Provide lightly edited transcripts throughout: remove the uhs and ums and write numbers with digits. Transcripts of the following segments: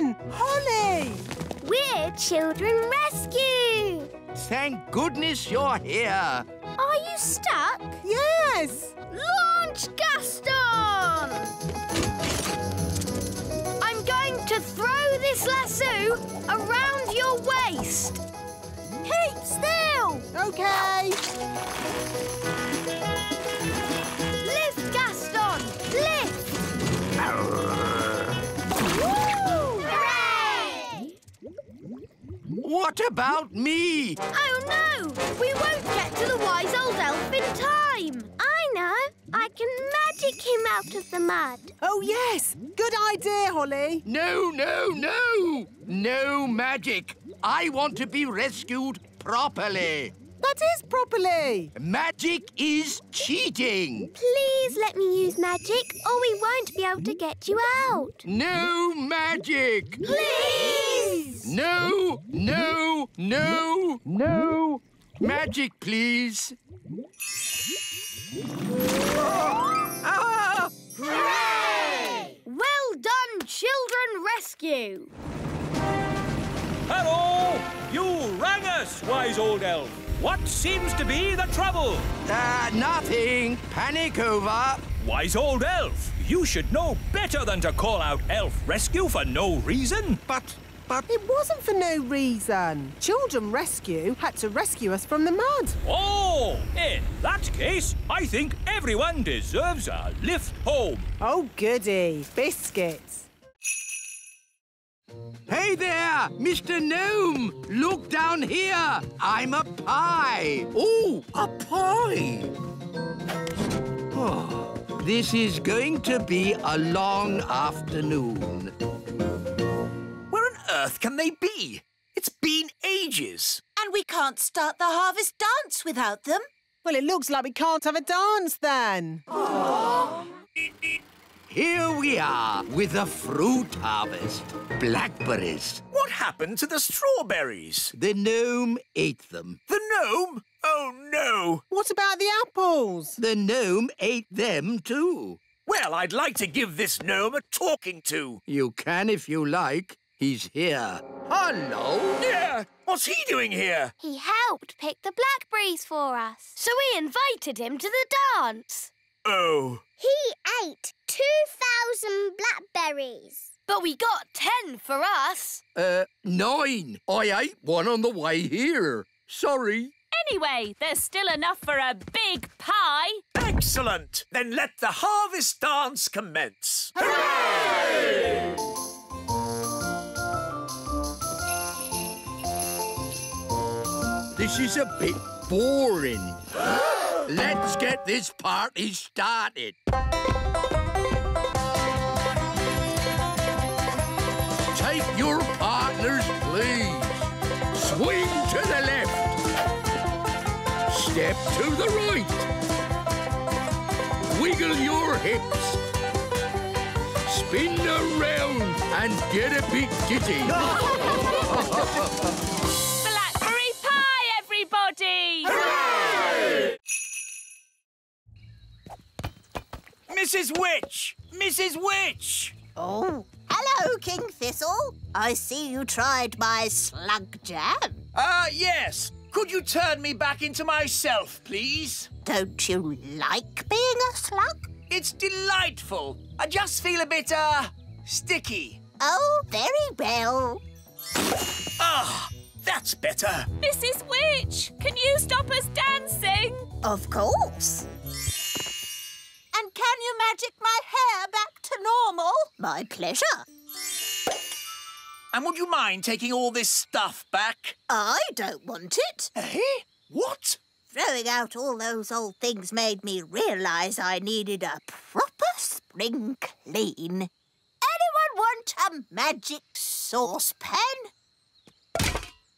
on! Holly! We're Children Rescue! Thank goodness you're here. Are you stuck? Yes! Launch Gaston! I'm going to throw this lasso around your waist. Keep still! OK. Lift, Gaston! Lift! Woo! Hooray! What about me? Oh, no! We won't get to the wise old elf in time. I know. I can magic him out of the mud. Oh, yes! Good idea, Holly. No, no, no! No magic. I want to be rescued properly. That is properly. Magic is cheating. Please let me use magic or we won't be able to get you out. No magic. Please! No, no, no, no. Magic, please. Ah! Hooray! Well done, Children Rescue. Hello! You rang us, wise old elf. What seems to be the trouble? Nothing. Panic over. Wise old elf, you should know better than to call out elf rescue for no reason. But... It wasn't for no reason. Children Rescue had to rescue us from the mud. Oh, in that case, I think everyone deserves a lift home. Oh, goody. Biscuits. Hey there, Mr. Gnome! Look down here! I'm a pie! Oh, a pie! Oh, this is going to be a long afternoon. Where on earth can they be? It's been ages. And we can't start the harvest dance without them. Well, it looks like we can't have a dance then. Here we are with the fruit harvest. Blackberries. What happened to the strawberries? The gnome ate them. The gnome? Oh, no. What about the apples? The gnome ate them too. Well, I'd like to give this gnome a talking to. You can if you like. He's here. Hello. Yeah, what's he doing here? He helped pick the blackberries for us, so we invited him to the dance. Oh. He ate 2,000 blackberries. But we got 10 for us. 9. I ate one on the way here. Sorry. Anyway, there's still enough for a big pie. Excellent! Then let the harvest dance commence. Hooray! This is a bit boring. Let's get this party started. Take your partners, please. Swing to the left. Step to the right. Wiggle your hips. Spin around and get a bit giddy. Blackberry pie, everybody! Hooray! Mrs. Witch! Mrs. Witch! Oh, hello, King Thistle. I see you tried my slug jam. Yes. Could you turn me back into myself, please? Don't you like being a slug? It's delightful. I just feel a bit, sticky. Oh, very well. Ah, that's better. Mrs. Witch, can you stop us dancing? Of course. And can you magic my hair back to normal? My pleasure. And would you mind taking all this stuff back? I don't want it. Eh? What? Throwing out all those old things made me realise I needed a proper spring clean. Anyone want a magic saucepan?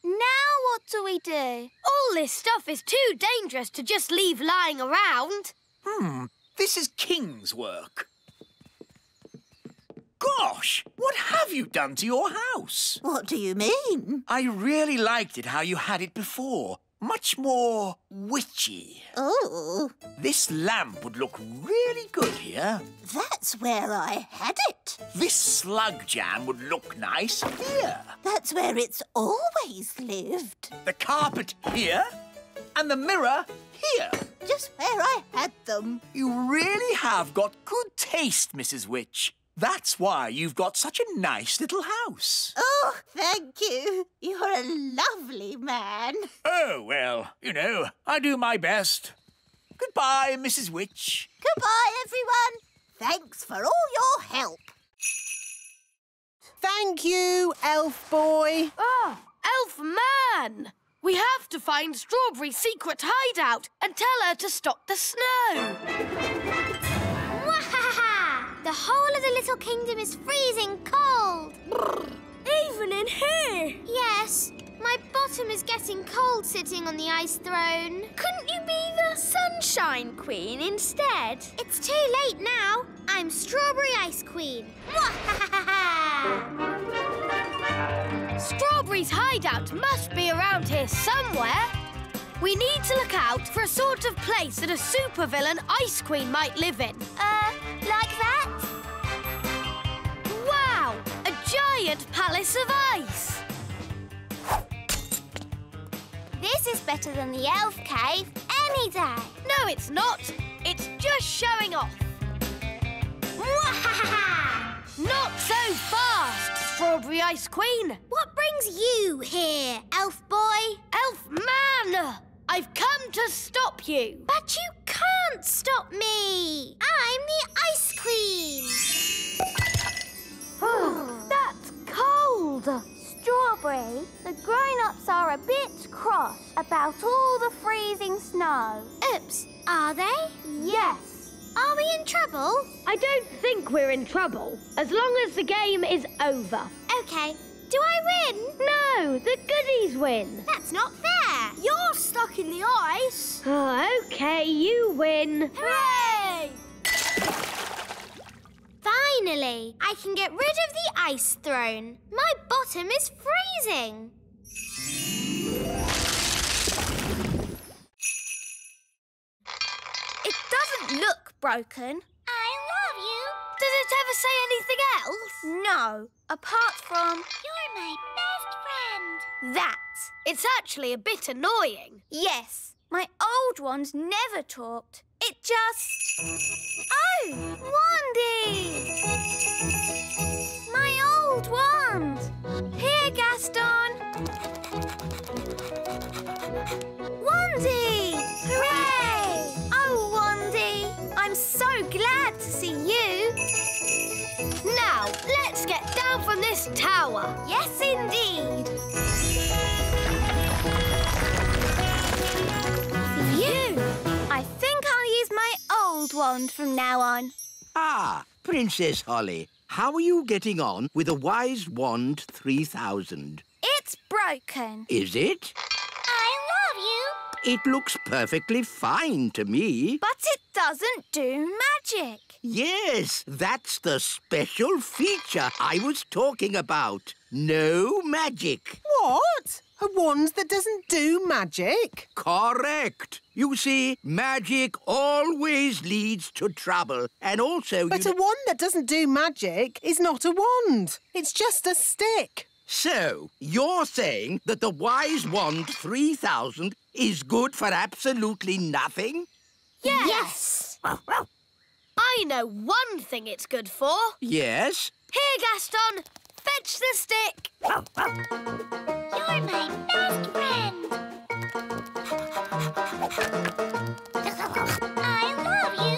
Now what do we do? All this stuff is too dangerous to just leave lying around. This is King's work. Gosh, what have you done to your house? What do you mean? I really liked it how you had it before. Much more witchy. Oh, This lamp would look really good here. that's That's where I had it. This slug jam would look nice here. That's where it's always lived. The carpet here. And the mirror here. Just where I had them. You really have got good taste, Mrs. Witch. That's why you've got such a nice little house. Oh, thank you. You're a lovely man. Oh, well, you know, I do my best. Goodbye, Mrs. Witch. Goodbye, everyone. Thanks for all your help. Thank you, Elf Boy. Oh, Elf Man! We have to find Strawberry's secret hideout and tell her to stop the snow. Wahaha! The whole of the little kingdom is freezing cold. Even in here? Yes, my bottom is getting cold sitting on the ice throne. Couldn't you be the Sunshine Queen instead? It's too late now. I'm Strawberry Ice Queen. Wahaha! Strawberry's hideout must be around here somewhere. We need to look out for a sort of place that a supervillain Ice Queen might live in. Like that? Wow! A giant palace of ice! This is better than the elf cave any day. No, it's not. It's just showing off. Wahaha! Not so fast, Strawberry Ice Queen. What brings you here, Elf Boy? Elf Man! I've come to stop you. But you can't stop me. I'm the Ice Queen. That's cold. Strawberry, the grown-ups are a bit cross about all the freezing snow. Oops, are they? Yes. Are we in trouble? I don't think we're in trouble, as long as the game is over. OK. Do I win? No, the goodies win. That's not fair. You're stuck in the ice. Oh, OK, you win. Hooray! Finally, I can get rid of the ice throne. My bottom is freezing. It doesn't look broken. I love you. Does it ever say anything else? No, apart from... You're my best friend. That. It's actually a bit annoying. Yes, my old ones never talked. It just... Oh, Wandy! My old wand. Here, Gaston. Wandy! Hooray! Oh, Wandy, I'm so glad to see you. Now, let's get down from this tower. Yes, indeed. Phew! I think I'll use my old wand from now on. Ah, Princess Holly, how are you getting on with the Wise Wand 3000? It's broken. Is it? I love you. It looks perfectly fine to me. But it doesn't do magic. Yes, that's the special feature I was talking about. No magic. What? A wand that doesn't do magic? Correct. You see, magic always leads to trouble. And also... But a wand that doesn't do magic is not a wand. It's just a stick. So, you're saying that the Wise Wand 3000 is good for absolutely nothing? Yes. I know one thing it's good for. Yes? Here, Gaston. Fetch the stick. You're my best friend. I love you.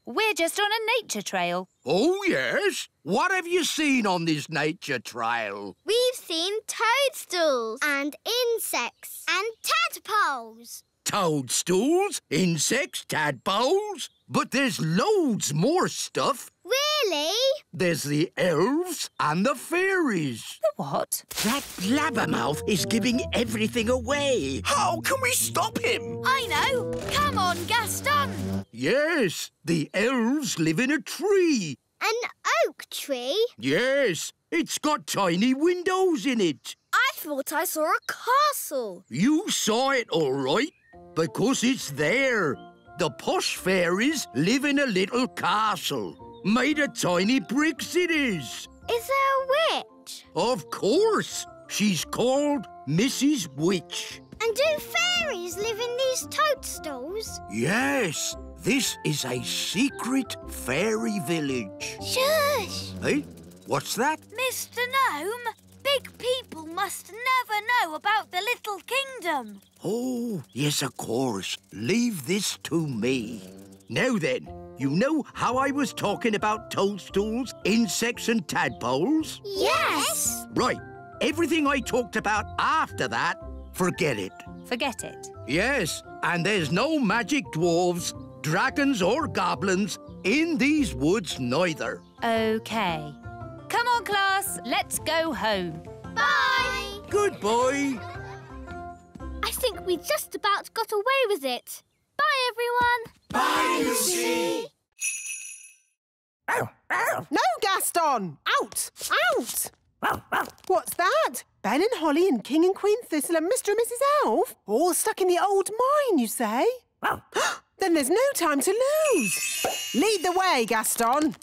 We're just on a nature trail. Oh, yes? What have you seen on this nature trail? We've seen toadstools and insects and tadpoles. Toadstools, insects, tadpoles. But there's loads more stuff. Really? There's the elves and the fairies. The what? That blabbermouth is giving everything away. How can we stop him? I know. Come on, Gaston. Yes, the elves live in a tree. An oak tree? Yes, it's got tiny windows in it. I thought I saw a castle. You saw it all right, because it's there. The posh fairies live in a little castle. Made of tiny bricks it is. Is there a witch? Of course. She's called Mrs. Witch. And do fairies live in these toadstools? Yes, this is a secret fairy village. Shush! Hey, what's that? Mr. Gnome, big people must never know about the little kingdom. Oh, yes, of course. Leave this to me. Now then, you know how I was talking about toadstools, insects and tadpoles? Yes! Right. Everything I talked about after that, forget it. Forget it. Yes, and there's no magic dwarves, dragons or goblins in these woods neither. OK. Come on, class. Let's go home. Bye! Goodbye. I think we just about got away with it. Bye, everyone. Bye, Lucy. No, Gaston! Out! Out! What's that? Ben and Holly and King and Queen Thistle and Mr. and Mrs. Elf? All stuck in the old mine, you say? Then there's no time to lose. Lead the way, Gaston.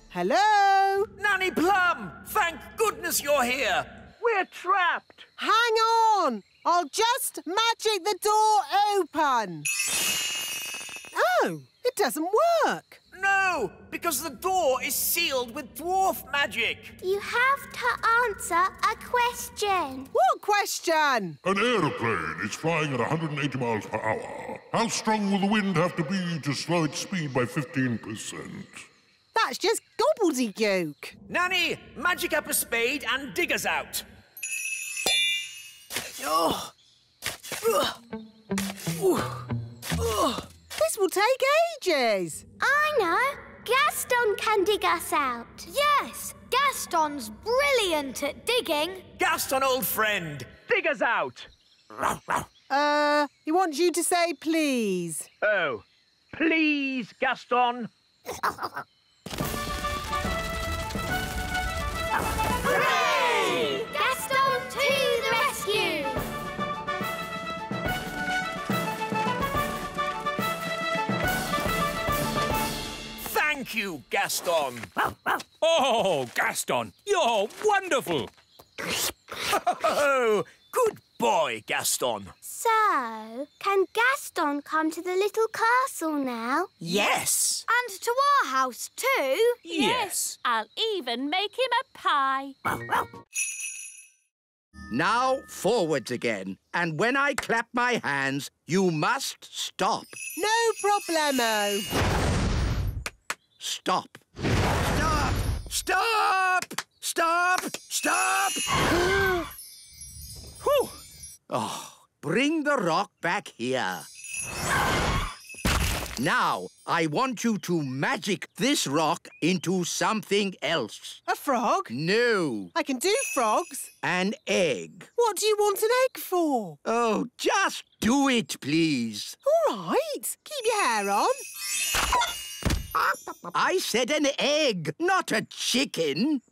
Hello? Nanny Plum, thank goodness you're here. We're trapped. Hang on. I'll just magic the door open. Oh, it doesn't work. No, because the door is sealed with dwarf magic. You have to answer a question. What question? An aeroplane is flying at 180 miles per hour. How strong will the wind have to be to slow its speed by 15%? That's just gobbledygook. Nanny, magic up a spade and dig us out. This will take ages. I know. Gaston can dig us out. Yes, Gaston's brilliant at digging. Gaston, old friend, dig us out. He wants you to say please. Oh, please, Gaston. Hooray! Gaston to the rescue! Thank you, Gaston. Oh, Gaston, you're wonderful. Oh, good boy, Gaston. So, can Gaston come to the little castle now? Yes. And to our house too. Yes. I'll even make him a pie. Now forwards again. And when I clap my hands, you must stop. No problemo. Stop. Stop! Stop! Stop! Stop! Whew. Oh, bring the rock back here. Now, I want you to magic this rock into something else. A frog? No. I can do frogs. An egg. What do you want an egg for? Oh, just do it, please. All right. Keep your hair on. I said an egg, not a chicken.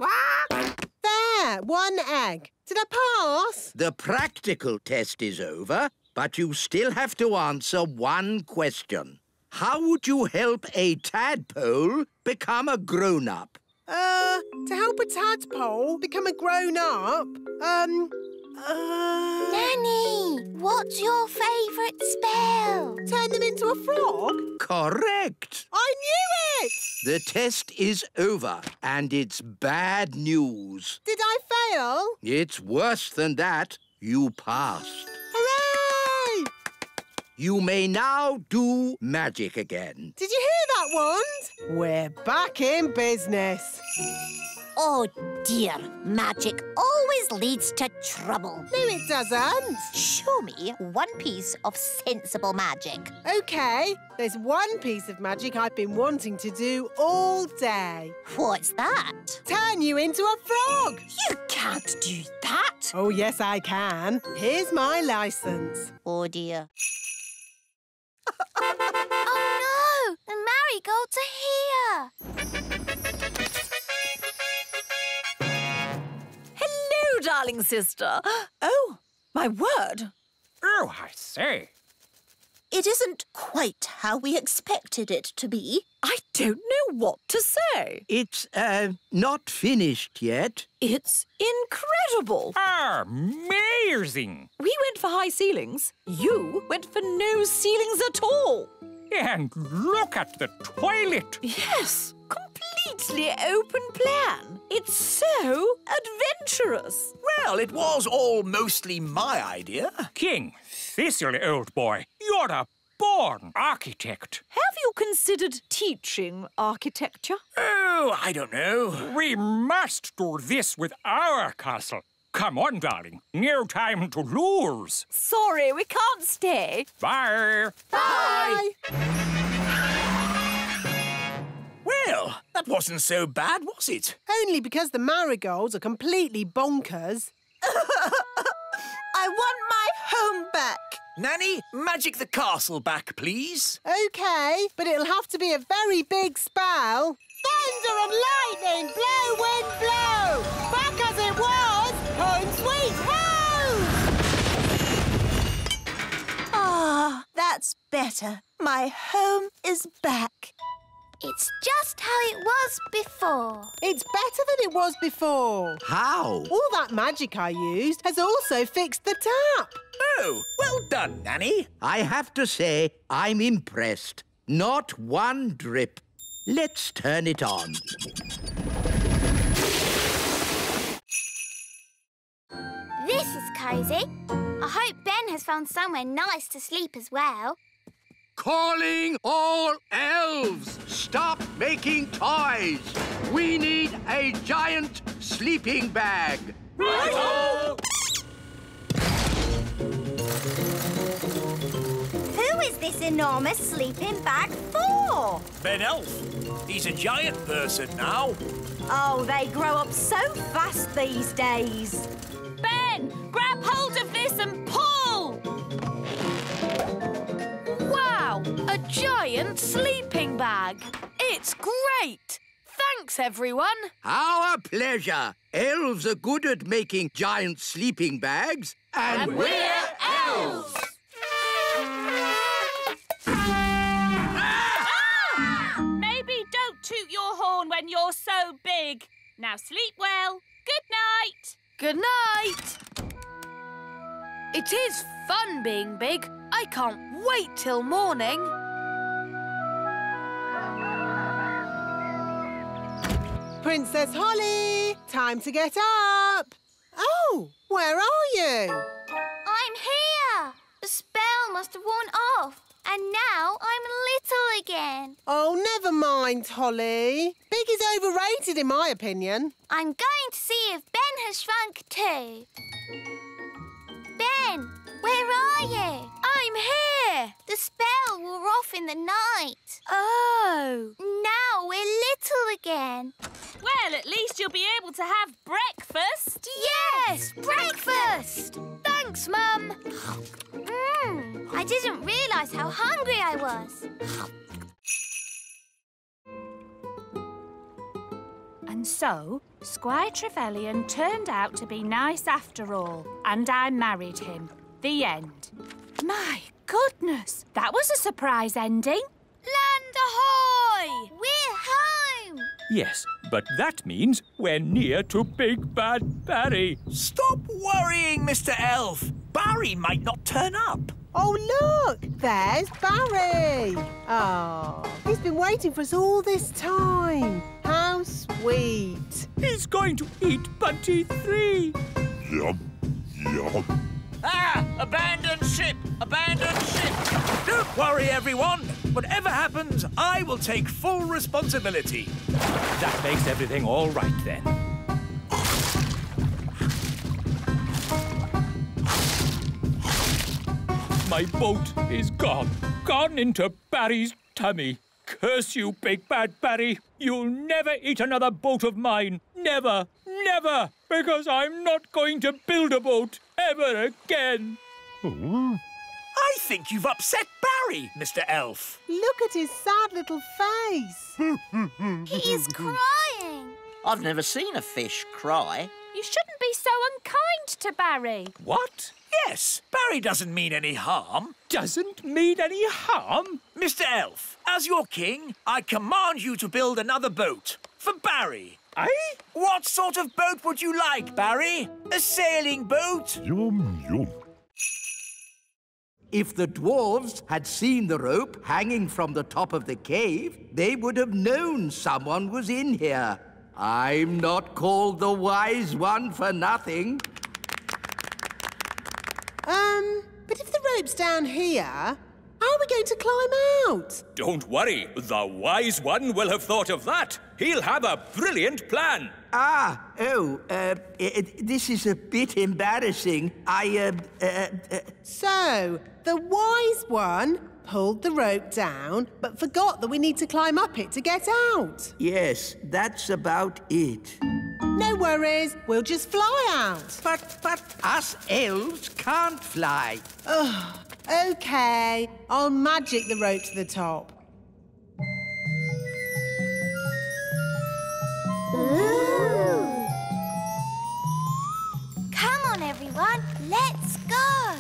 There, one egg. Did I pass? The practical test is over, but you still have to answer one question. How would you help a tadpole become a grown-up? To help a tadpole become a grown-up, Nanny, what's your favourite spell? turn them into a frog? Correct. I knew it! The test is over, and it's bad news. Did I fail? It's worse than that. You passed. Hooray! You may now do magic again. Did you hear that, Wand? We're back in business. Oh, dear. Magic always leads to trouble. No, it doesn't. Show me one piece of sensible magic. OK, there's one piece of magic I've been wanting to do all day. What's that? Turn you into a frog. You can't do that. Oh, yes, I can. Here's my licence. Oh, dear. Oh, no! The marigolds are here! Hello, darling sister. Oh, my word. Oh, I say. It isn't quite how we expected it to be. I don't know what to say. It's, not finished yet. It's incredible. Amazing. We went for high ceilings. You went for no ceilings at all. And look at the toilet. Yes, completely open plan. It's so adventurous. Well, it was all mostly my idea. King Thistle, old boy, you're a born architect. Have you considered teaching architecture? Oh, I don't know. We must do this with our castle. Come on, darling. No time to lose. Sorry, we can't stay. Bye. Bye! Well, that wasn't so bad, was it? Only because the marigolds are completely bonkers. I want my home back. Nanny, magic the castle back, please. OK, but it'll have to be a very big spell. Thunder and lightning, blow, wind, blow! Back as it was, home sweet home! Ah, that's better. My home is back. It's just how it was before. It's better than it was before. How? All that magic I used has also fixed the tap. Oh, well done, Nanny. I have to say, I'm impressed. Not one drip. Let's turn it on. This is cosy. I hope Ben has found somewhere nice to sleep as well. Calling all elves! Stop making toys! We need a giant sleeping bag. Righto! Who is this enormous sleeping bag for? Ben Elf. He's a giant person now. Oh, they grow up so fast these days. Ben, grab hold of this and pull! Wow, a giant sleeping bag. It's great. Thanks, everyone. Our pleasure. Elves are good at making giant sleeping bags. And we're elves! Maybe don't toot your horn when you're so big. Now sleep well. Good night. Good night. It is fun being big. I can't wait till morning. Princess Holly, time to get up. Oh, where are you? I'm here. The spell must have worn off, and now I'm little again. Oh, never mind, Holly. Big is overrated, in my opinion. I'm going to see if Ben has shrunk too. Ben, where are you? I'm here. The spell wore off in the night. Oh. Now we're little again. Well, at least you'll be able to have breakfast. Yes, breakfast. Thanks, Mum. I didn't realise how hungry I was. And so, Squire Trevelyan turned out to be nice after all, and I married him. The end. My goodness, that was a surprise ending. Land ahoy! We're home. Yes, but that means we're near to Big Bad Barry. Stop worrying, Mr. Elf. Barry might not turn up. Oh, look! There's Barry! Oh, he's been waiting for us all this time. How sweet. He's going to eat Bunty 3. Yum, yum. Ah! Abandoned ship! Abandoned ship! Don't worry, everyone. Whatever happens, I will take full responsibility. That makes everything all right, then. My boat is gone. Gone into Barry's tummy. Curse you, Big Bad Barry. You'll never eat another boat of mine. Never, never. Because I'm not going to build a boat ever again. I think you've upset Barry, Mr. Elf. Look at his sad little face. He is crying. I've never seen a fish cry. You shouldn't be so unkind to Barry. What? Yes, Barry doesn't mean any harm. Doesn't mean any harm? Mr. Elf, as your king, I command you to build another boat for Barry. Eh? What sort of boat would you like, Barry? A sailing boat? Yum, yum. If the dwarves had seen the rope hanging from the top of the cave, they would have known someone was in here. I'm not called the Wise One for nothing. But if the rope's down here, how are we going to climb out? Don't worry, the Wise One will have thought of that. He'll have a brilliant plan. This is a bit embarrassing. So, the Wise One pulled the rope down, but forgot that we need to climb up it to get out. Yes, that's about it. No worries, we'll just fly out. But us elves can't fly. Ugh, OK, I'll magic the rope to the top. Ooh. Come on, everyone, let's go.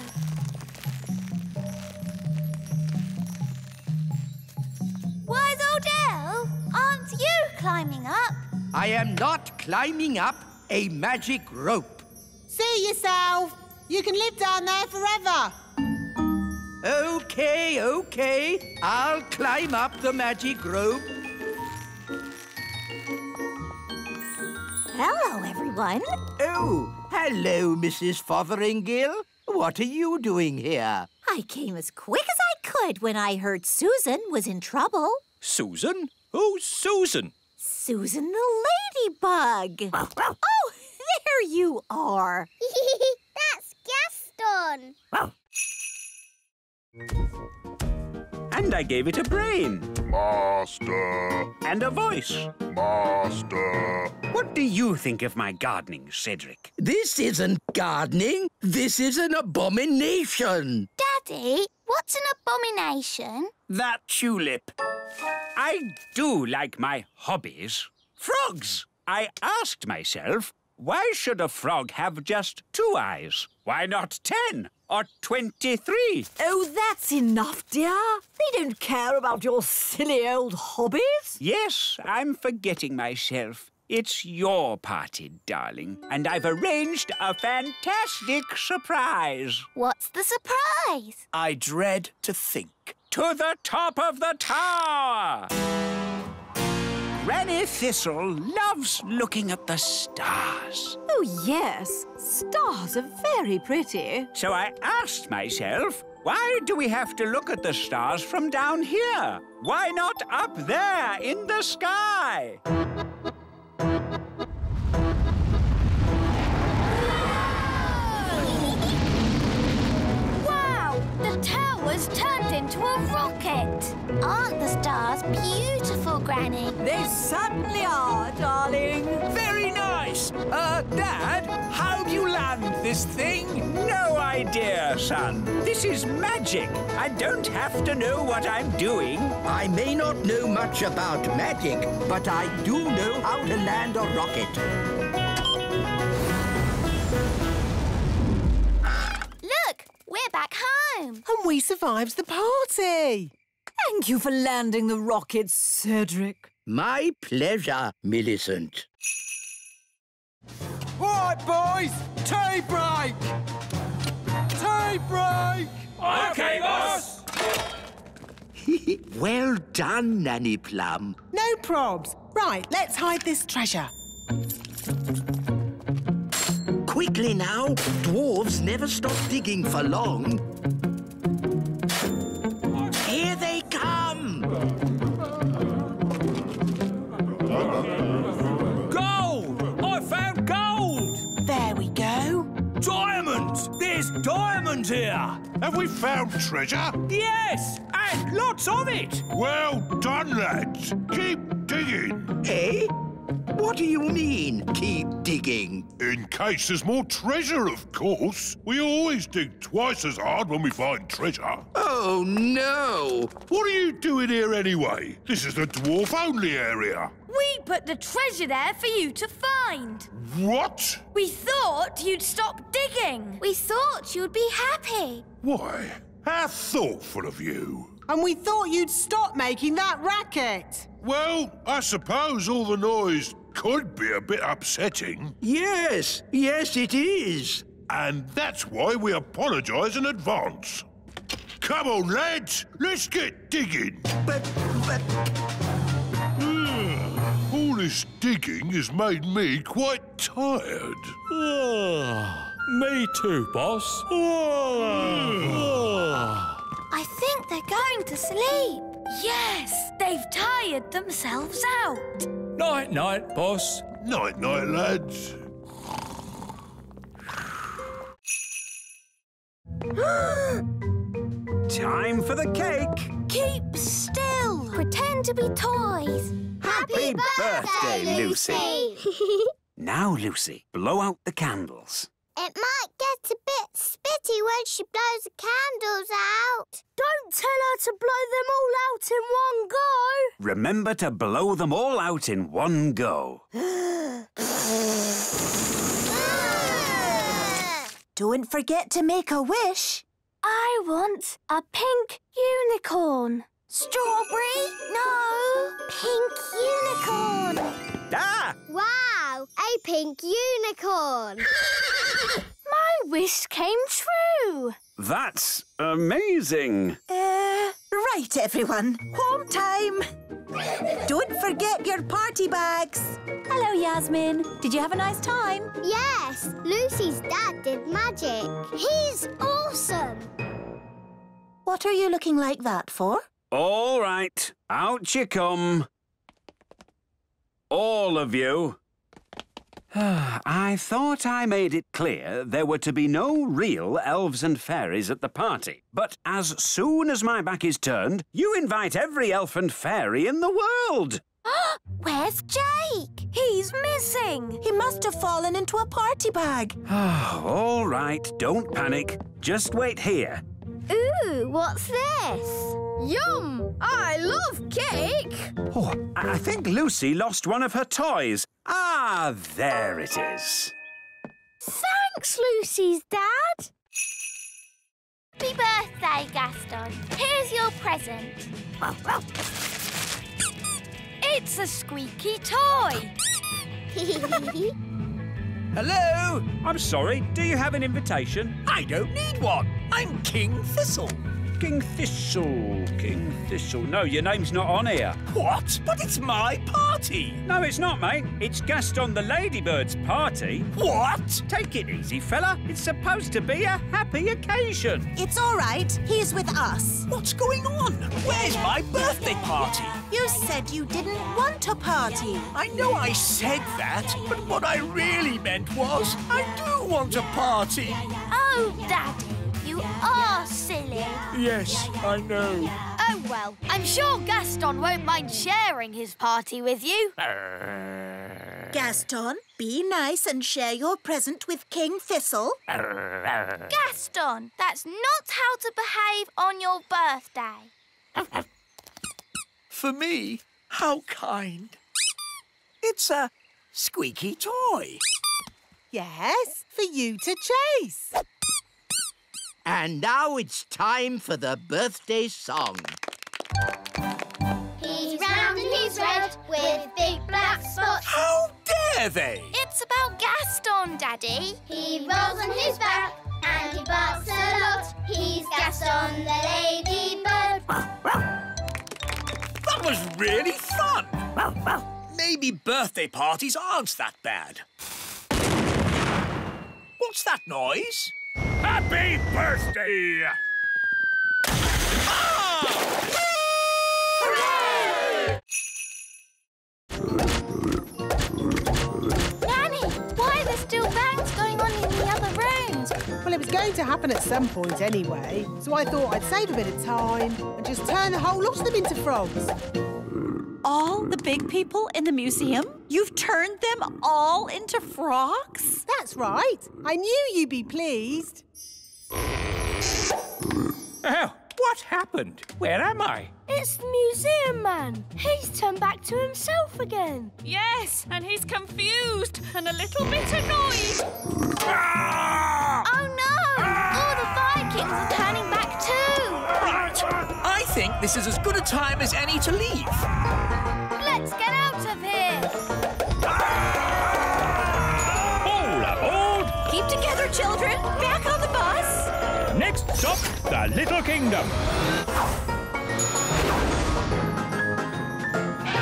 Wise old elf, aren't you climbing up? I am not climbing up a magic rope. See yourself. You can live down there forever. OK. I'll climb up the magic rope. Hello, everyone. Oh, hello, Mrs. Fotheringill. What are you doing here? I came as quick as I could when I heard Susan was in trouble. Susan? Who's Susan? Susan the ladybug. Oh, there you are. That's Gaston. And I gave it a brain. Master. And a voice. Master. What do you think of my gardening, Cedric? This isn't gardening. This is an abomination. Daddy, what's an abomination? That tulip. I do like my hobbies. Frogs! I asked myself, why should a frog have just 2 eyes? Why not 10 or 23? Oh, that's enough, dear. They don't care about your silly old hobbies. Yes, I'm forgetting myself. It's your party, darling, and I've arranged a fantastic surprise. What's the surprise? I dread to think. To the top of the tower! Granny Thistle loves looking at the stars. Oh, yes. Stars are very pretty. So I asked myself, why do we have to look at the stars from down here? Why not up there in the sky? Wow! The tower's turned into a rocket. Aren't the stars beautiful, Granny? They certainly are, darling. Very nice. Dad, how do you land this thing? No idea, son. This is magic. I don't have to know what I'm doing. I may not know much about magic, but I do know how to land a rocket. Look, we're back home. And we survived the party. Thank you for landing the rocket, Cedric. My pleasure, Millicent. All right, boys, tea break! Tea break! OK, boss! Well done, Nanny Plum. No probs. Right, let's hide this treasure. Quickly now. Dwarves never stop digging for long. Here they come! Gold! I found gold! There we go. Diamonds! There's diamonds here! Have we found treasure? Yes! And lots of it! Well done, lads. Keep digging. Eh? What do you mean, keep digging? In case there's more treasure, of course. We always dig twice as hard when we find treasure. Oh, no! What are you doing here anyway? This is the dwarf-only area. We put the treasure there for you to find. What? We thought you'd stop digging. We thought you'd be happy. Why? How thoughtful of you. And we thought you'd stop making that racket. Well, I suppose all the noise could be a bit upsetting. Yes, it is. And that's why we apologise in advance. Come on, lads, let's get digging. But... All this digging has made me quite tired. Me too, boss. I think they're going to sleep. Yes, they've tired themselves out. Night-night, boss. Night-night, lads. Time for the cake. Keep still. Pretend to be toys. Happy birthday, Lucy. Now, Lucy, blow out the candles. It might get a bit spitty when she blows the candles out. Don't tell her to blow them all out in one go. Remember to blow them all out in one go. Don't forget to make a wish. I want a pink unicorn. Strawberry? No. Pink unicorn. Ah! Wow, a pink unicorn. My wish came true. That's amazing. Right, everyone. Home time. Don't forget your party bags. Hello, Yasmin. Did you have a nice time? Yes, Lucy's dad did magic. He's awesome. What are you looking like that for? All right, out you come. All of you. I thought I made it clear there were to be no real elves and fairies at the party. But as soon as my back is turned, you invite every elf and fairy in the world. Where's Jake? He's missing. He must have fallen into a party bag. All right, don't panic. Just wait here. Ooh, what's this? Yum! I love cake. Oh, I think Lucy lost one of her toys. Ah, there it is. Thanks, Lucy's dad. Happy birthday, Gaston. Here's your present. It's a squeaky toy. Hello? I'm sorry, do you have an invitation? I don't need one. I'm King Thistle. King Thistle, King Thistle. No, your name's not on here. What? But it's my party. No, it's not, mate. It's Gaston the Ladybird's party. What? Take it easy, fella. It's supposed to be a happy occasion. It's all right. He's with us. What's going on? Where's my birthday party? You said you didn't want a party. I know I said that, but what I really meant was I do want a party. Oh, Daddy, you are silly. Yes, I know. Oh, well, I'm sure Gaston won't mind sharing his party with you. Gaston, be nice and share your present with King Thistle. Gaston, that's not how to behave on your birthday. For me? How kind. It's a squeaky toy. Yes, for you to chase. And now it's time for the birthday song. He's round and he's red with big black spots. How dare they? It's about Gaston, Daddy. He rolls on his back and he barks a lot. He's Gaston the ladybird. That was really fun. Maybe birthday parties aren't that bad. What's that noise? Happy birthday! Nanny, why are there still bangs going on in the other rooms? Well, it was going to happen at some point anyway, so I thought I'd save a bit of time and just turn the whole lot of them into frogs. all the big people in the museum? You've turned them all into frogs? That's right. I knew you'd be pleased. Oh, what happened? Where am I? It's the museum man. He's turned back to himself again. Yes, and he's confused and a little bit annoyed. Oh no! All the Vikings are turning back too. Right. I think this is as good a time as any to leave. Let's get out of here. All aboard! Keep together, children. Back on the bus. Next stop, the Little Kingdom.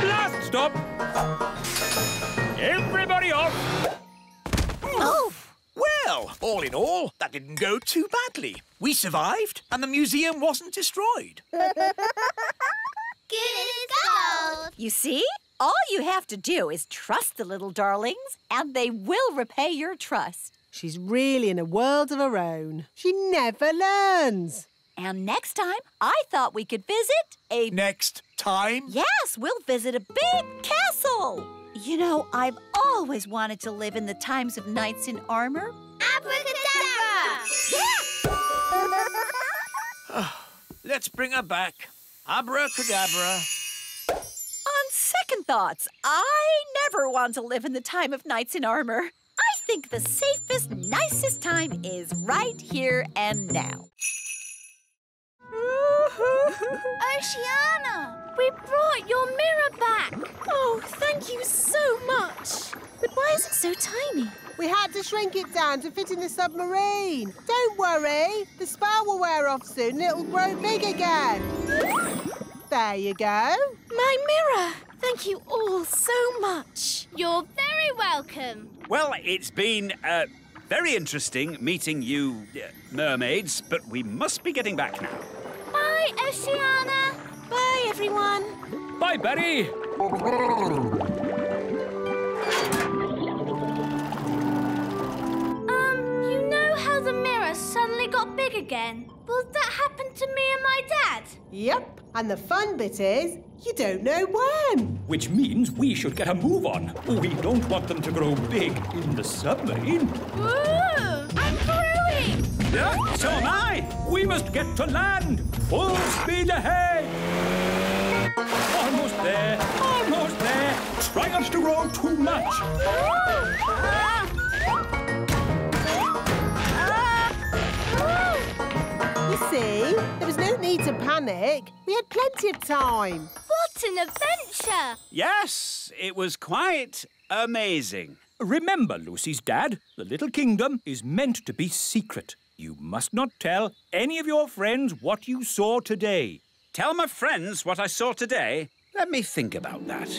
Last stop. Everybody off. Oh! Well, all in all, that didn't go too badly. We survived, and the museum wasn't destroyed. Good as gold. You see? All you have to do is trust the little darlings, and they will repay your trust. She's really in a world of her own. She never learns. And next time, I thought we could visit a... Next time? Yes, we'll visit a big castle. You know, I've always wanted to live in the times of knights in armor. Abracadabra! Let's bring her back. Abracadabra. On second thoughts, I never want to live in the time of knights in armor. I think the safest, nicest time is right here and now. Oceana, we brought your mirror back. Oh, thank you so much. But why is it so tiny? We had to shrink it down to fit in the submarine. Don't worry. The spell will wear off soon and it'll grow big again. There you go. My mirror. Thank you all so much. You're very welcome. Well, it's been very interesting meeting you, mermaids, but we must be getting back now. Bye, Oceana. Bye, everyone. Bye, Betty. You know how the mirror suddenly got big again? Will that happen to me and my dad? Yep. And the fun bit is, you don't know when. Which means we should get a move on. We don't want them to grow big in the submarine. Ooh, I'm growing. Yeah, so am I. We must get to land. Full speed ahead. Almost there. Almost there. Try not to grow too much. You see, there was no need to panic. We had plenty of time. What an adventure! Yes, it was quite amazing. Remember, Lucy's dad, the Little Kingdom is meant to be secret. You must not tell any of your friends what you saw today. Tell my friends what I saw today? Let me think about that.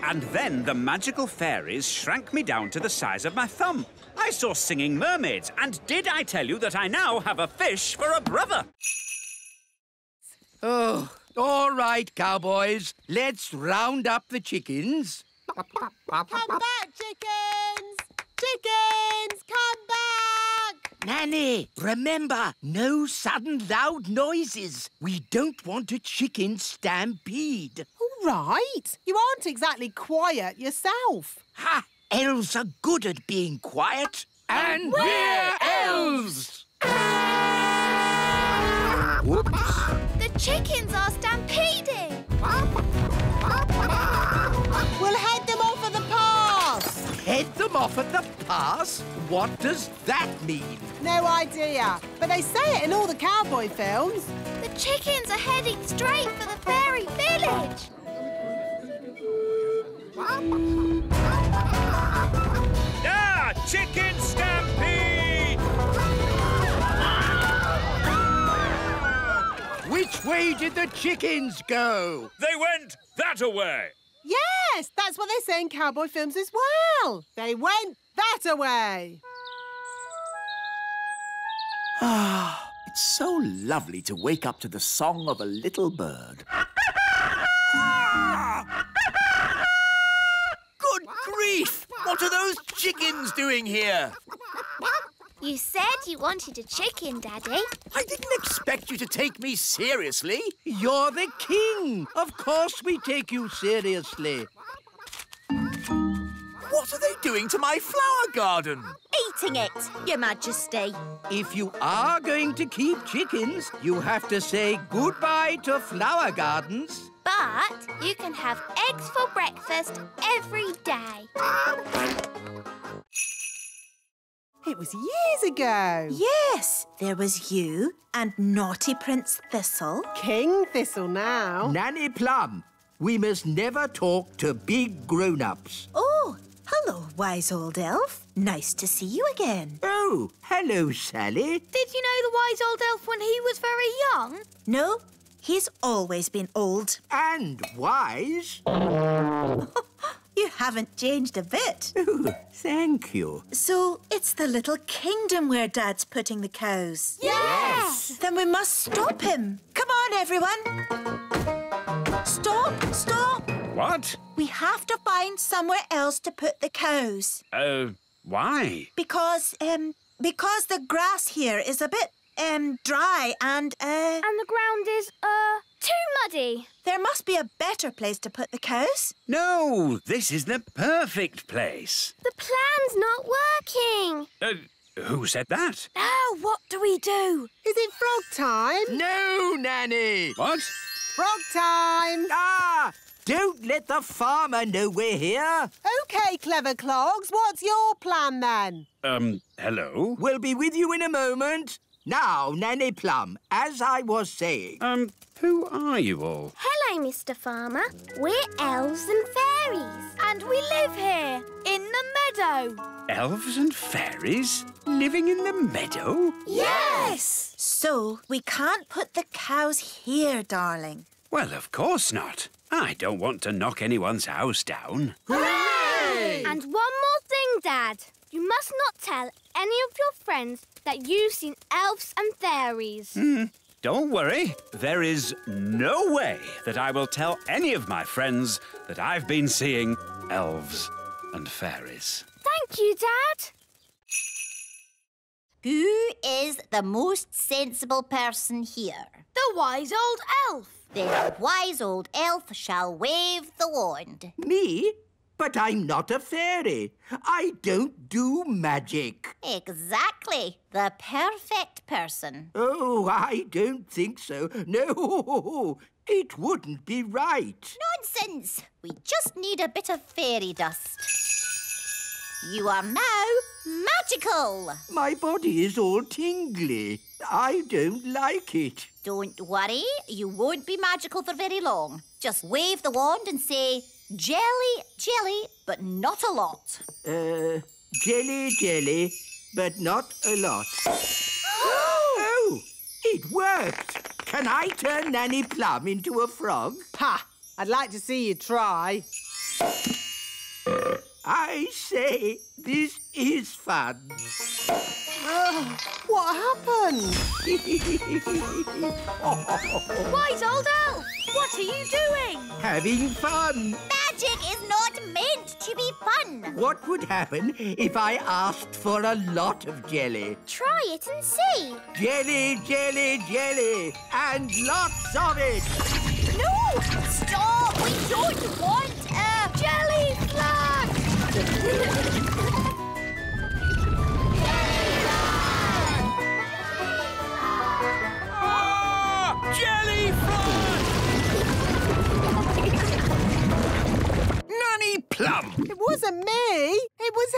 And then the magical fairies shrank me down to the size of my thumb. I saw singing mermaids, and did I tell you that I now have a fish for a brother? Oh, all right, cowboys. Let's round up the chickens. Come back, chickens! Chickens, come back! Nanny, remember, no sudden loud noises. We don't want a chicken stampede. All right. You aren't exactly quiet yourself. Ha! Elves are good at being quiet. And we're elves! Whoops. The chickens are stampeding. We'll head them off at the pass. Head them off at the pass? What does that mean? No idea, but they say it in all the cowboy films. The chickens are heading straight for the fairy village. Ah, chicken stampede! Which way did the chickens go? They went that-a-way. Yes, that's what they say in cowboy films as well. They went that-a-way. Ah, it's so lovely to wake up to the song of a little bird. Good grief! What are those chickens doing here? You said you wanted a chicken, Daddy. I didn't expect you to take me seriously. You're the king. Of course we take you seriously. What are they doing to my flower garden? Eating it, Your Majesty. If you are going to keep chickens, you have to say goodbye to flower gardens. But you can have eggs for breakfast every day. It was years ago. Yes, there was you and naughty Prince Thistle. King Thistle now. Nanny Plum, we must never talk to big grown-ups. Oh, hello, wise old elf. Nice to see you again. Oh, hello, Sally. Did you know the wise old elf when he was very young? No, he's always been old. And wise. You haven't changed a bit. Oh, thank you. So it's the little kingdom where Dad's putting the cows? Yes! Then we must stop him. Come on, everyone. Stop, stop. What? We have to find somewhere else to put the cows. Why? Because the grass here is a bit, dry and, And the ground is, too muddy. There must be a better place to put the cows. No, this is the perfect place. The plan's not working. Who said that? Now what do we do? Is it frog time? No, Nanny. What? Frog time. Ah! Don't let the farmer know we're here. OK, clever clogs, what's your plan then? Hello? We'll be with you in a moment. Now, Nanny Plum, as I was saying... Who are you all? Hello, Mr. Farmer. We're elves and fairies. And we live here, in the meadow. Elves and fairies living in the meadow? Yes! So we can't put the cows here, darling. Well, of course not. I don't want to knock anyone's house down. Hooray! And one more thing, Dad. You must not tell any of your friends that you've seen elves and fairies. Don't worry. There is no way that I will tell any of my friends that I've been seeing elves and fairies. Thank you, Dad. Who is the most sensible person here? The wise old elf. The wise old elf shall wave the wand. Me? But I'm not a fairy. I don't do magic. Exactly. The perfect person. Oh, I don't think so. No, it wouldn't be right. Nonsense. We just need a bit of fairy dust. You are now magical. My body is all tingly. I don't like it. Don't worry. You won't be magical for very long. Just wave the wand and say, jelly, jelly, but not a lot. Jelly, jelly, but not a lot. Oh, it worked. Can I turn Nanny Plum into a frog? Ha! I'd like to see you try. I say, this is fun. What happened? Wise old elf, what are you doing? Having fun. Magic is not meant to be fun. What would happen if I asked for a lot of jelly? Try it and see. Jelly, jelly, jelly, and lots of it. No! Stop! We don't want a jelly flag! Jelly flag! Nanny Plum! It wasn't me. It was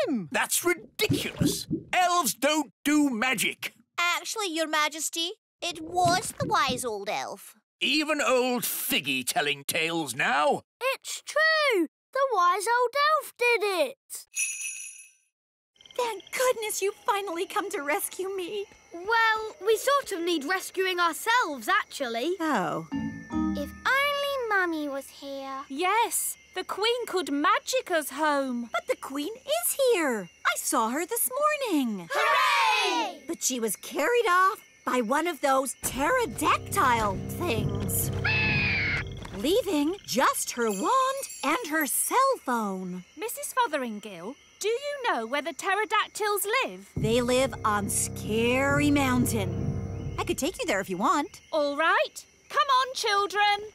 him. That's ridiculous. Elves don't do magic. Actually, Your Majesty, it was the wise old elf. Even old Figgy telling tales now. It's true. The wise old elf did it. Thank goodness you finally come to rescue me. Well, we sort of need rescuing ourselves, actually. Oh. If only Mummy was here. Yes, the Queen could magic us home. But the Queen is here. I saw her this morning. Hooray! But she was carried off by one of those pterodactyl things, leaving just her wand and her cell phone. Mrs. Fotheringill, Do you know where the pterodactyls live? They live on Scary Mountain. I could take you there if you want. All right. Come on, children.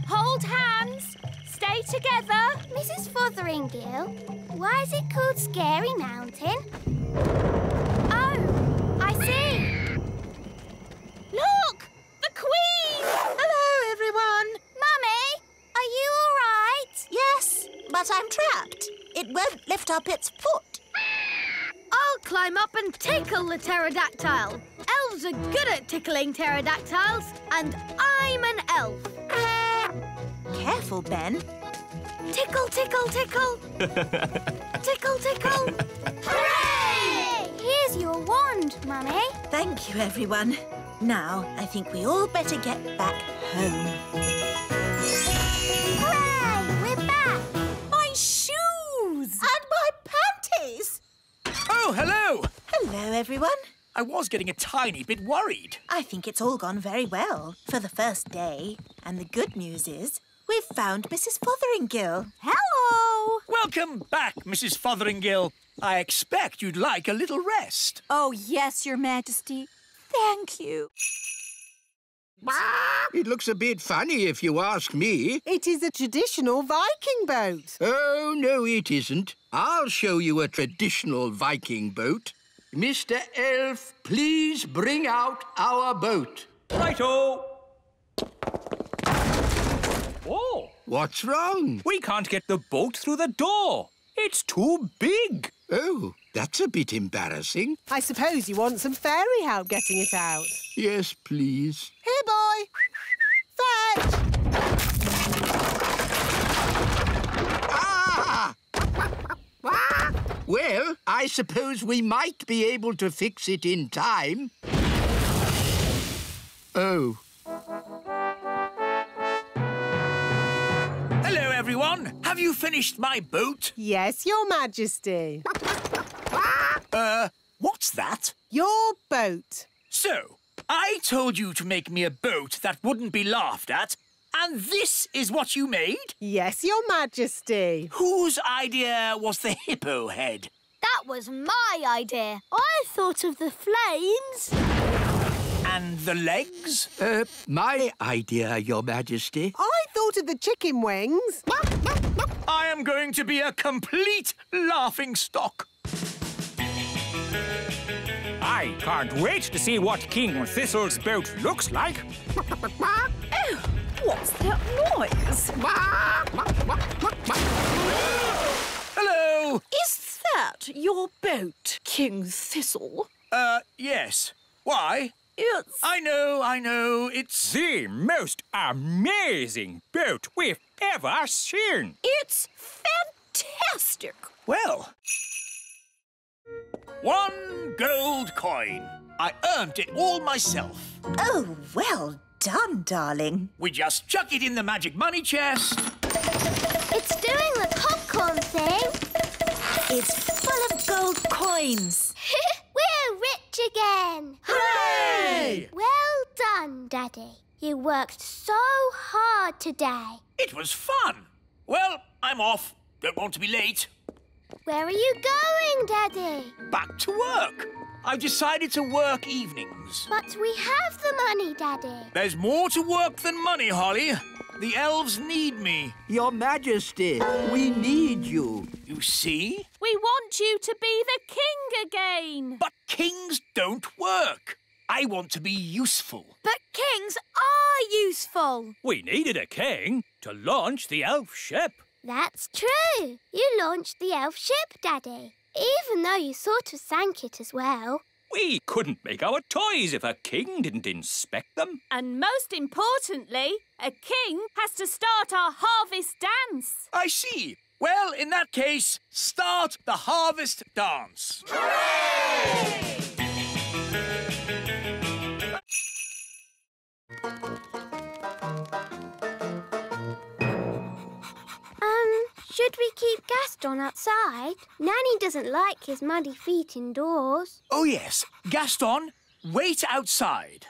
Hold hands. Stay together. Mrs. Fotheringill, why is it called Scary Mountain? Oh, I see. Look! The Queen! Hello, everyone. Mummy, are you all right? Yes, but I'm trapped. It won't lift up its foot. I'll climb up and tickle the pterodactyl. Elves are good at tickling pterodactyls, and I'm an elf. Careful, Ben. Tickle, tickle, tickle. Tickle, tickle. Hooray! Here's your wand, Mummy. Thank you, everyone. Now, I think we all better get back home. Hooray! We're back. My shoes! And my panties! Oh, hello! Hello, everyone. I was getting a tiny bit worried. I think it's all gone very well for the first day. And the good news is we've found Mrs. Fotheringill. Hello! Welcome back, Mrs. Fotheringill. I expect you'd like a little rest. Oh, yes, Your Majesty. Thank you. It looks a bit funny if you ask me. It is a traditional Viking boat. Oh, no, it isn't. I'll show you a traditional Viking boat. Mr. Elf, please bring out our boat. Righto! Oh! What's wrong? We can't get the boat through the door. It's too big. Oh, that's a bit embarrassing. I suppose you want some fairy help getting it out. Yes, please. Here, boy. Fetch! Ah! Well, I suppose we might be able to fix it in time. Oh. Hello, everyone. Have you finished my boat? Yes, Your Majesty. What's that? Your boat. So, I told you to make me a boat that wouldn't be laughed at, and this is what you made? Yes, Your Majesty. Whose idea was the hippo head? That was my idea. I thought of the flames. And the legs? My idea, Your Majesty. I thought of the chicken wings. I am going to be a complete laughingstock. I can't wait to see what King Thistle's boat looks like. Oh, what's that noise? Hello! Is that your boat, King Thistle? Yes. Why? It's... I know, it's... The most amazing boat we've ever seen. It's fantastic. Well... 1 gold coin. I earned it all myself. Oh, well done, darling. We just chuck it in the magic money chest. It's doing the popcorn thing. It's full of gold coins. We're rich again. Hooray! Well done, Daddy. You worked so hard today. It was fun. Well, I'm off. Don't want to be late. Where are you going, Daddy? Back to work. I've decided to work evenings. But we have the money, Daddy. There's more to work than money, Holly. The elves need me. Your Majesty, we need you. You see? We want you to be the king again. But kings don't work. I want to be useful. But kings are useful. We needed a king to launch the elf ship. That's true. You launched the elf ship, Daddy. Even though you sort of sank it as well. We couldn't make our toys if a king didn't inspect them. And most importantly, a king has to start our harvest dance. I see. Well, in that case, start the harvest dance. Hooray! Should we keep Gaston outside? Nanny doesn't like his muddy feet indoors. Oh, yes. Gaston, wait outside.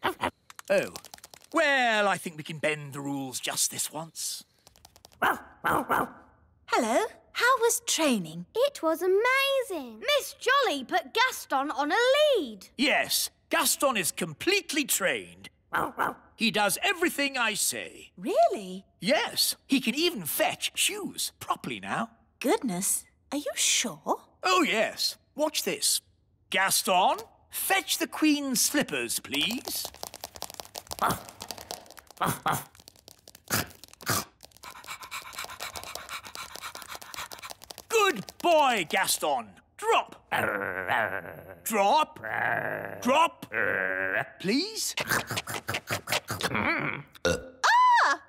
Oh. Well, I think we can bend the rules just this once. Hello. How was training? It was amazing. Miss Jolly put Gaston on a lead. Yes, Gaston is completely trained. He does everything I say. Really? Yes, he can even fetch shoes properly now. Goodness. Are you sure? Oh, yes. Watch this. Gaston, fetch the Queen's slippers, please. Good boy, Gaston. Drop. Drop. Drop. Please.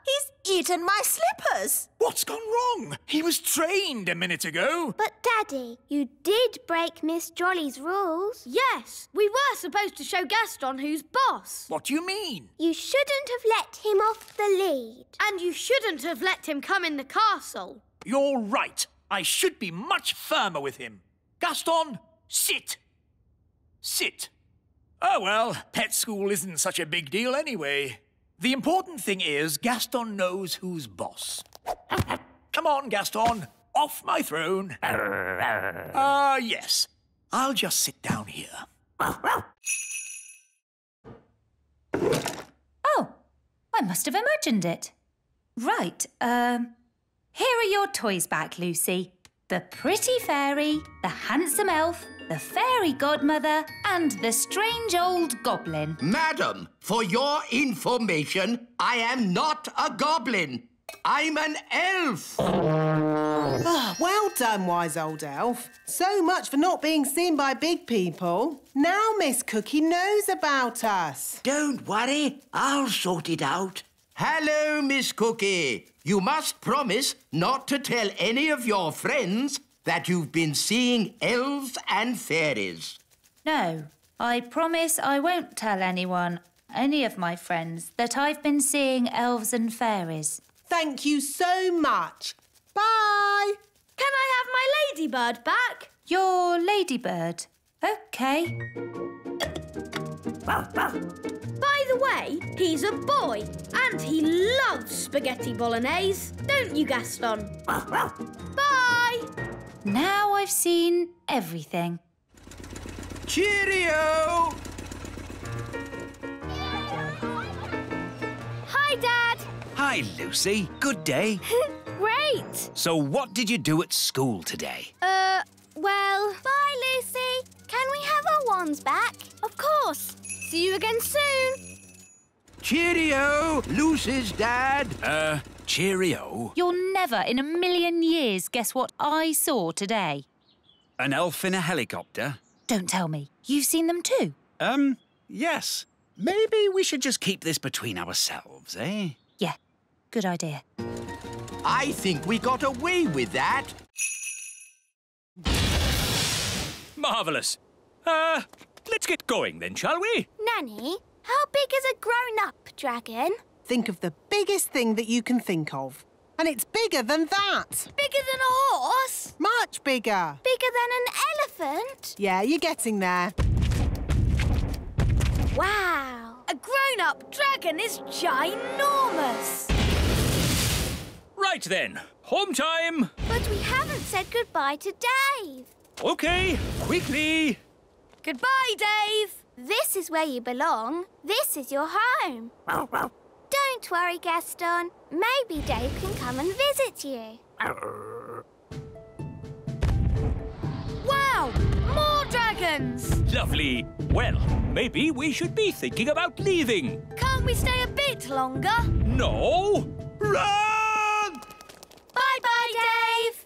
He's eaten my slippers. What's gone wrong? He was trained a minute ago. But, Daddy, you did break Miss Jolly's rules. Yes, we were supposed to show Gaston who's boss. What do you mean? You shouldn't have let him off the lead. And you shouldn't have let him come in the castle. You're right. I should be much firmer with him. Gaston, sit. Sit. Oh, well, pet school isn't such a big deal anyway. The important thing is Gaston knows who's boss. Come on, Gaston. Off my throne. Yes. I'll just sit down here. Oh, I must have imagined it. Right, here are your toys back, Lucy. The pretty fairy, the handsome elf, the fairy godmother, and the strange old goblin. Madam, for your information, I am not a goblin. I'm an elf. Well done, wise old elf. So much for not being seen by big people. Now Miss Cookie knows about us. Don't worry, I'll sort it out. Hello, Miss Cookie. You must promise not to tell any of your friends that you've been seeing elves and fairies. No, I promise I won't tell anyone, any of my friends, that I've been seeing elves and fairies. Thank you so much. Bye. Can I have my ladybird back? Your ladybird? OK. By the way, he's a boy and he loves spaghetti bolognese. Don't you, Gaston? Bye! Now I've seen everything. Cheerio! Hi, Dad. Hi, Lucy. Good day. Great. So what did you do at school today? Well... Bye, Lucy. Can we have our wands back? Of course. See you again soon. Cheerio, Lucy's dad. Cheerio. You'll never in a million years guess what I saw today. An elf in a helicopter? Don't tell me. You've seen them too? Yes. Maybe we should just keep this between ourselves, eh? Yeah, good idea. I think we got away with that. Marvellous. Let's get going then, shall we? Nanny, how big is a grown-up dragon? Think of the biggest thing that you can think of. And it's bigger than that. Bigger than a horse? Much bigger. Bigger than an elephant? Yeah, you're getting there. Wow. A grown-up dragon is ginormous. Right then, home time. But we haven't said goodbye to Dave. OK, quickly. Goodbye, Dave. This is where you belong. This is your home. Don't worry, Gaston. Maybe Dave can come and visit you. Wow! More dragons! Lovely. Well, maybe we should be thinking about leaving. Can't we stay a bit longer? No. Run! Bye-bye, Dave!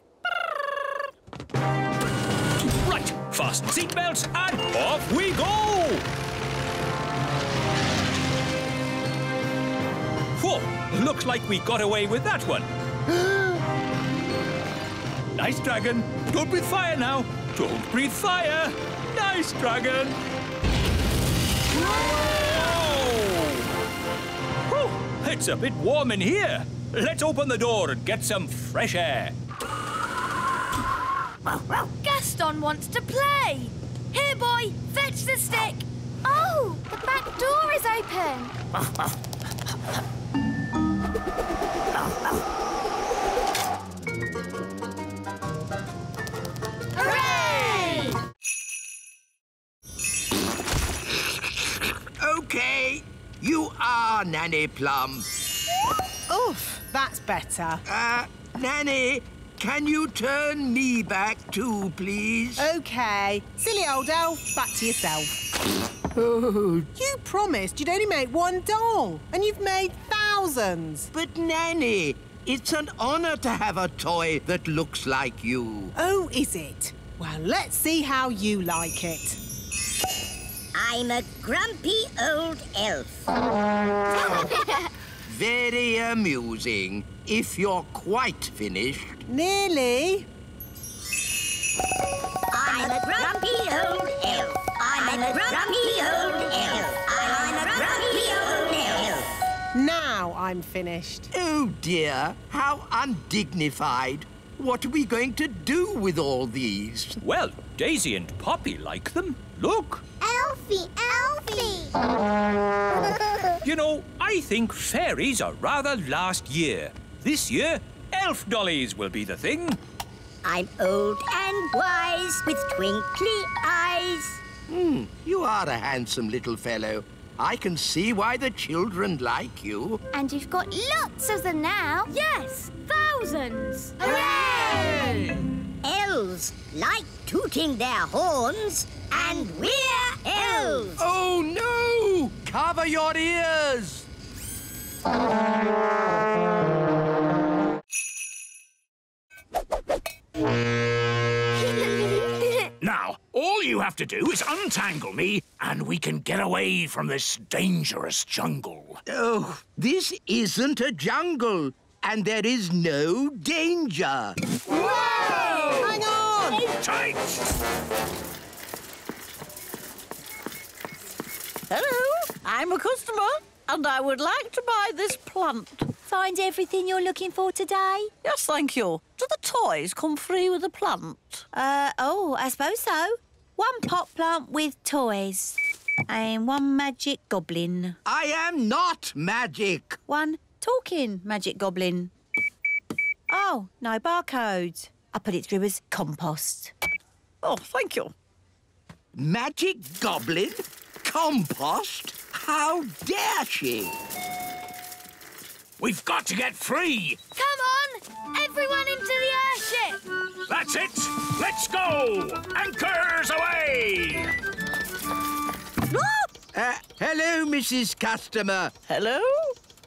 Right, fasten seatbelts and off we go! Whoa, looks like we got away with that one. Nice dragon. Don't breathe fire now. Don't breathe fire. Nice dragon. Whoa! Whew, it's a bit warm in here. Let's open the door and get some fresh air. Gaston wants to play. Here, boy, fetch the stick. Oh, the back door is open. You are Nanny Plum. Oof, that's better. Nanny, can you turn me back too, please? OK. Silly old elf, back to yourself. You promised you'd only make one doll, and you've made thousands. But, Nanny, it's an honour to have a toy that looks like you. Oh, is it? Well, let's see how you like it. I'm a grumpy old elf. Very amusing. If you're quite finished. Nearly. I'm a grumpy old elf. I'm a grumpy old elf. I'm a grumpy old elf. Now I'm finished. Oh, dear. How undignified. What are we going to do with all these? Well, Daisy and Poppy like them. Look. Elfie, Elfie! You know, I think fairies are rather last year. This year, elf dollies will be the thing. I'm old and wise with twinkly eyes. You are a handsome little fellow. I can see why the children like you. And you've got lots of them now. Yes, thousands. Hooray! Elves like tooting their horns, and we're elves. Oh, no! Cover your ears! Now, all you have to do is untangle me, and we can get away from this dangerous jungle. Oh, this isn't a jungle, and there is no danger. Whoa! Hang on! Hold tight! Hello, I'm a customer, and I would like to buy this plant. Find everything you're looking for today? Yes, thank you. Do the toys come free with the plant? Oh, I suppose so. One pot plant with toys. And one magic goblin. I am not magic. One talking magic goblin. Oh, no barcodes. I put it through as compost. Oh, thank you. Magic goblin? Compost? How dare she? We've got to get free! Come on! Everyone into the airship! That's it! Let's go! Anchors away! Hello, Mrs. Customer. Hello?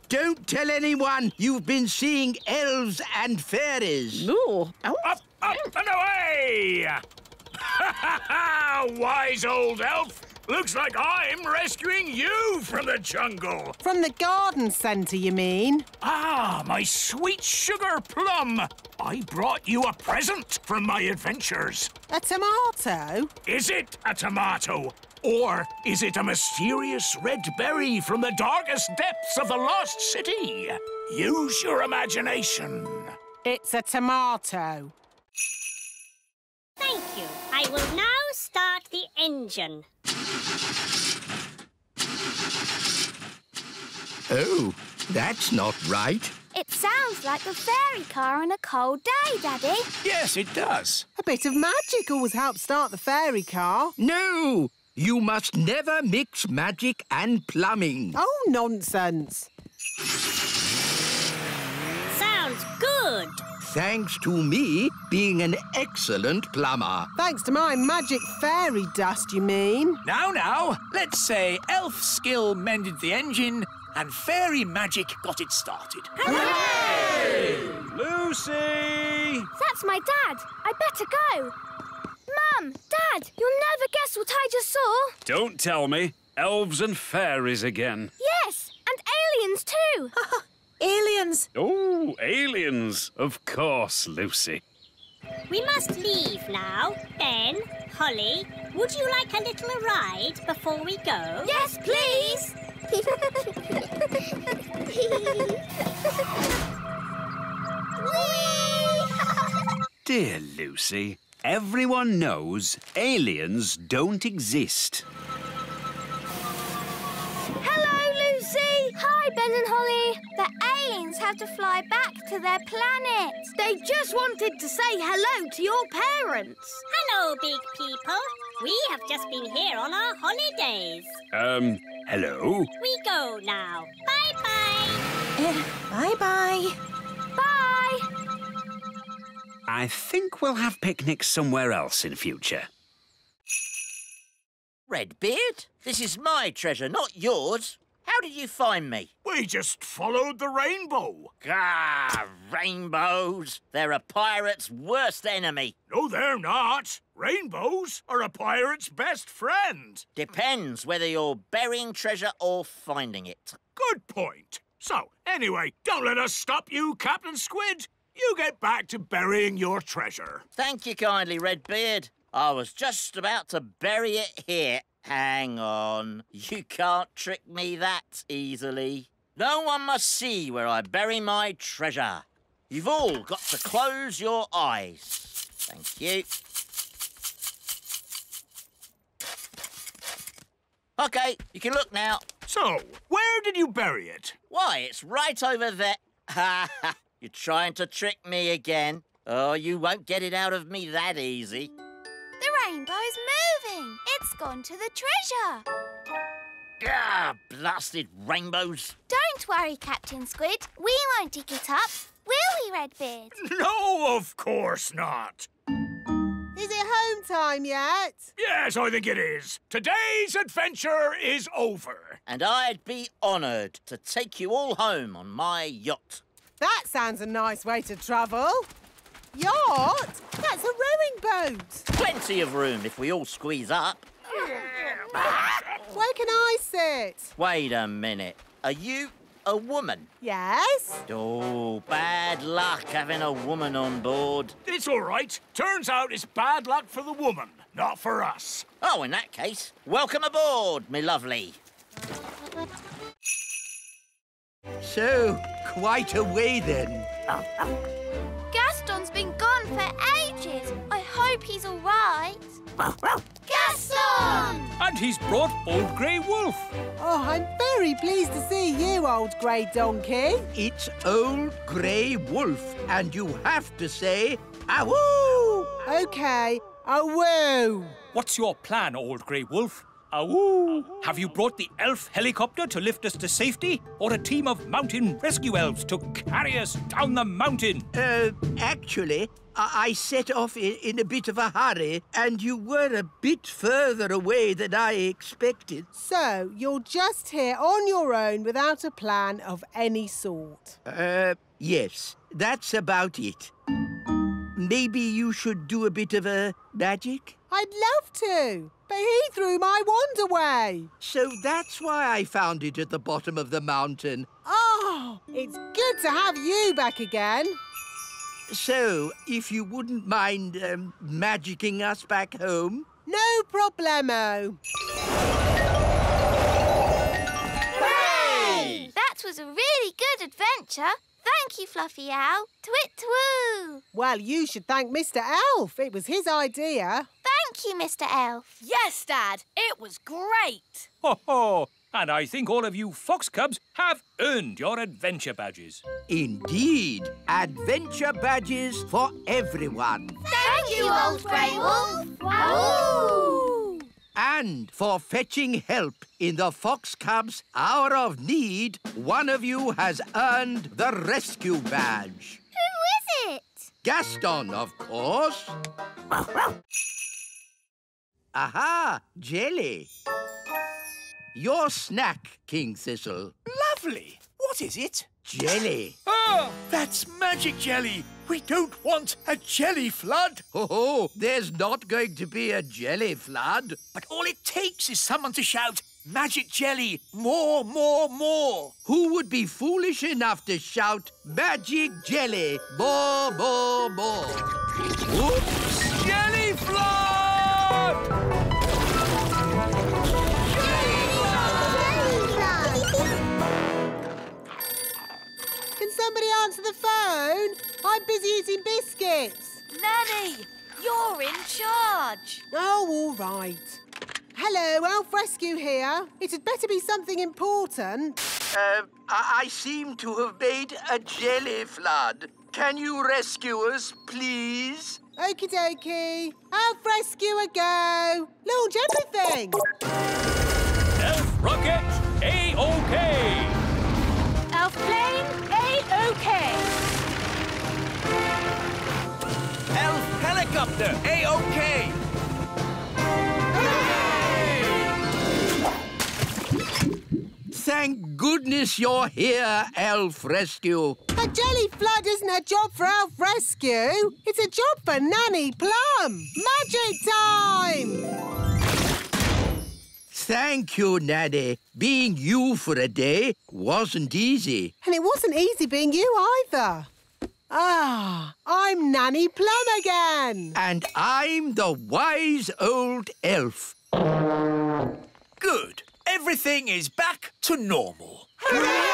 Don't tell anyone you've been seeing elves and fairies. No. Up and away! Wise old elf! Looks like I'm rescuing you from the jungle. From the garden centre, you mean? Ah, my sweet sugar plum. I brought you a present from my adventures. A tomato? Is it a tomato? Or is it a mysterious red berry from the darkest depths of the lost city? Use your imagination. It's a tomato. Thank you. I will now start the engine. Oh, that's not right. It sounds like a fairy car on a cold day, Daddy. Yes, it does. A bit of magic always helps start the fairy car. No! You must never mix magic and plumbing. Oh, nonsense. Sounds good. Thanks to me being an excellent plumber. Thanks to my magic fairy dust, you mean? Now, let's say elf skill mended the engine and fairy magic got it started. Hooray! Lucy! That's my dad. I better go. Mum, Dad, you'll never guess what I just saw. Don't tell me. Elves and fairies again. Yes, and aliens too. Aliens! Oh, aliens. Of course, Lucy. We must leave now. Ben, Holly, would you like a little ride before we go? Yes, please. Dear Lucy, everyone knows aliens don't exist. Hello, Lucy. Hi, Ben and Holly. The aliens have to fly back to their planet. They just wanted to say hello to your parents. Hello, big people. We have just been here on our holidays. Hello? We go now. Bye-bye. Bye-bye. Bye! I think we'll have picnics somewhere else in future. Redbeard, this is my treasure, not yours. How did you find me? We just followed the rainbow. Ah, rainbows. They're a pirate's worst enemy. No, they're not. Rainbows are a pirate's best friend. Depends whether you're burying treasure or finding it. Good point. So, anyway, don't let us stop you, Captain Squid. You get back to burying your treasure. Thank you kindly, Redbeard. I was just about to bury it here. Hang on. You can't trick me that easily. No one must see where I bury my treasure. You've all got to close your eyes. Thank you. OK, you can look now. So, where did you bury it? Why, it's right over there. Ha ha! You're trying to trick me again. Oh, you won't get it out of me that easy. The rainbow's moving. It's gone to the treasure. Ah, blasted rainbows. Don't worry, Captain Squid. We won't dig it up, will we, Redbeard? No, of course not. Is it home time yet? Yes, I think it is. Today's adventure is over. And I'd be honoured to take you all home on my yacht. That sounds a nice way to travel. Yacht? That's a rowing boat. Plenty of room if we all squeeze up. Where can I sit? Wait a minute. Are you a woman? Yes. Oh, bad luck having a woman on board. It's all right. Turns out it's bad luck for the woman, not for us. Oh, in that case, welcome aboard, me lovely. So, quite a way then. Gaston's been gone for ages. I hope he's all right. Gaston! And he's brought Old Grey Wolf. Oh, I'm very pleased to see you, old grey donkey. It's Old Grey Wolf, and you have to say, awoo! OK, awoo. What's your plan, Old Grey Wolf? Awoo! Have you brought the elf helicopter to lift us to safety, or a team of mountain rescue elves to carry us down the mountain? Actually, I set off in a bit of a hurry, and you were a bit further away than I expected. So, you're just here on your own without a plan of any sort? Yes, that's about it. Maybe you should do a bit of a magic? I'd love to, but he threw my wand away. So that's why I found it at the bottom of the mountain. Oh, it's good to have you back again. So, if you wouldn't mind magicking us back home? No problemo. Hooray! That was a really good adventure. Thank you, Fluffy Owl. Twit-twoo! Well, you should thank Mr. Elf. It was his idea. Thank you, Mr. Elf. Yes, Dad. It was great. Ho ho! And I think all of you fox cubs have earned your adventure badges. Indeed. Adventure badges for everyone. Thank you, Old Grey Wolf. Wahoo! And for fetching help in the Fox Cubs' hour of need, one of you has earned the rescue badge. Who is it? Gaston, of course. Aha, Jelly. Your snack, King Thistle. Lovely. What is it? Jelly. Oh, that's magic jelly. We don't want a jelly flood. Oh, there's not going to be a jelly flood. But all it takes is someone to shout, magic jelly, more, more, more. Who would be foolish enough to shout, magic jelly, more, more, more? Whoops! Jelly flood! Can somebody answer the phone? I'm busy eating biscuits. Nanny, you're in charge. Oh, all right. Hello, Elf Rescue here. It had better be something important. I seem to have made a jelly flood. Can you rescue us, please? Okie dokie. Elf rescuer go. Launch everything. Elf rocket, A-OK. Elf plane, A-OK. Elf helicopter, A-OK. Thank goodness you're here, Elf Rescue. A jelly flood isn't a job for Elf Rescue. It's a job for Nanny Plum. Magic time! Thank you, Nanny. Being you for a day wasn't easy. And it wasn't easy being you either. Ah, I'm Nanny Plum again. And I'm the wise old elf. Good. Everything is back to normal. Hooray!